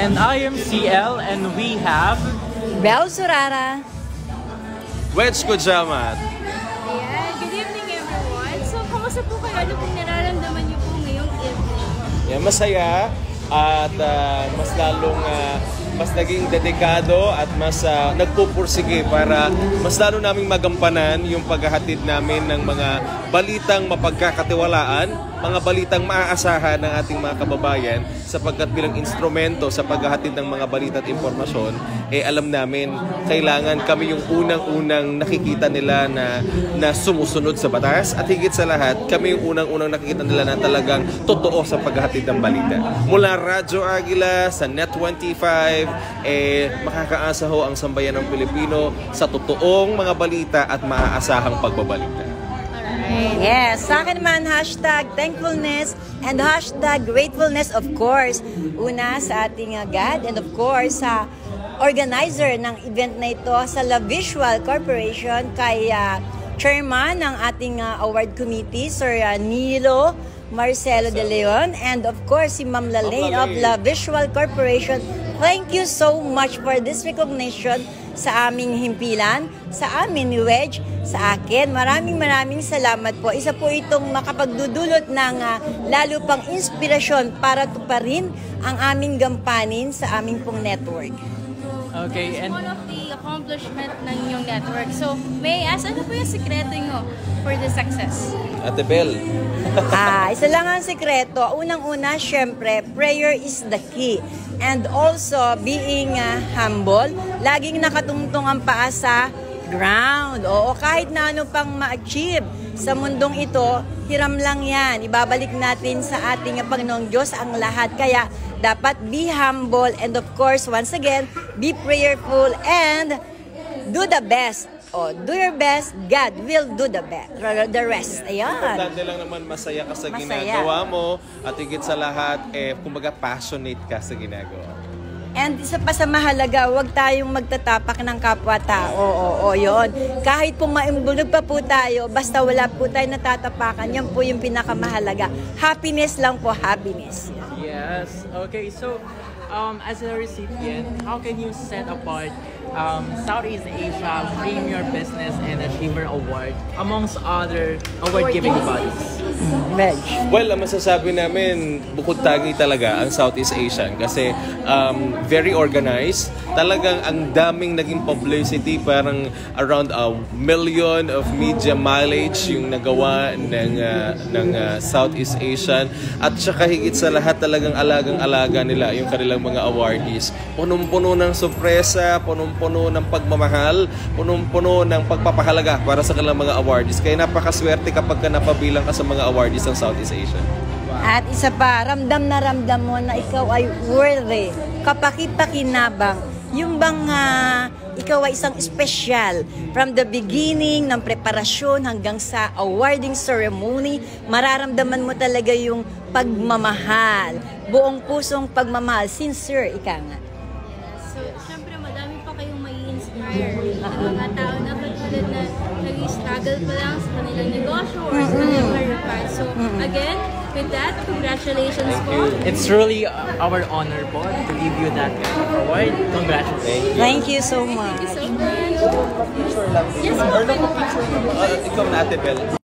And I am CL, and we have... Bel Surara. Wedge Kujamat. Ayan, good evening everyone. So, kamusta po kayo? Ano pong nararamdaman niyo po ngayong evening? Yeah, masaya at mas lalong mas naging dedikado at mas nagpupursige para mas lalo naming magampanan yung paghahatid namin ng mga balitang mapagkakatiwalaan, mga balitang maaasahan ng ating mga kababayan sapagkat bilang instrumento sa paghahatid ng mga balita at impormasyon, alam namin kailangan kami yung unang-unang nakikita nila na sumusunod sa batas at higit sa lahat, kami yung unang-unang nakikita nila na talagang totoo sa paghahatid ng balita. Mula Radyo Agila sa Net25, makakaasa ho ang sambayan ng Pilipino sa totoong mga balita at maaasahang pagbabalita. Yes, sa akin naman, hashtag thankfulness and hashtag gratefulness, of course. Una sa ating God and of course sa organizer ng event na ito sa La Visual Corporation kay chairman ng ating award committee, Sir Nilo Marcelo De Leon, and of course si Ma'am Lalaine of La Visual Corporation. Thank you so much for this recognition sa aming himpilan, sa amin ni Wedge, sa akin. Maraming salamat po. Isa po itong makapagdudulot ng lalo pang inspirasyon para tuparin ang aming gampanin sa aming pong network. Okay, It's and one of the accomplishment ng inyong network. So, may I ask, ano po yung sekreto nyo for the success? Ate Bel. Isa lang ang sekreto. Unang-una, syempre, prayer is the key. And also, being humble, laging nakatungtong ang paa sa ground. Oo, kahit na ano pang ma-achieve sa mundong ito, hiram lang yan. Ibabalik natin sa ating Panginoong Diyos ang lahat. Kaya, dapat be humble and of course, once again, be prayerful and do the best. Do your best, God will do the rest. Ayan. Importante lang naman masaya ka sa ginagawa mo at higit sa lahat, kumbaga passionate ka sa ginagawa. And isa pa sa mahalaga, huwag tayong magtatapak ng kapwa-tao. Oo, yun. Kahit po maimbulog pa po tayo, basta wala po tayong natatapakan, yan po yung pinakamahalaga. Happiness lang po, happiness. yes, okay, so as a recipient, how can you set apart Southeast Asia Premier Business and Achiever Award amongst other award-giving bodies? Well, ang masasabi namin, bukod tangi talaga ang Southeast Asian kasi very organized. Talagang ang daming naging publicity, parang around 1 million of media mileage yung nagawa ng Southeast Asian. At saka higit sa lahat talagang alagang-alaga nila yung kanilang mga awardees. Punong-puno ng sorpresa, punong-puno ng pagmamahal, punong-puno ng pagpapahalaga para sa kanilang mga awardees. Kaya napakaswerte kapag ka napabilang ka sa mga awardees ng Southeast Asian. At isa pa, ramdam na ramdam mo na ikaw ay worthy, kapaki-pakinabang. Yung bang ikaw ay isang special from the beginning ng preparasyon hanggang sa awarding ceremony, mararamdaman mo talaga yung pagmamahal, buong pusong pagmamahal, sincere, ika nga. So, syempre, madami pa kayong mai-inspire ng mga tao na katulad na nag-struggle pa lang sa kanilang negosyo or sa kanilang career path. So, again, with that, congratulations po. It's really our honor po to give you that kind of award. Congratulations. Thank you so much. Thank you so much. Yes, po. Ikaw na, Ate Bel.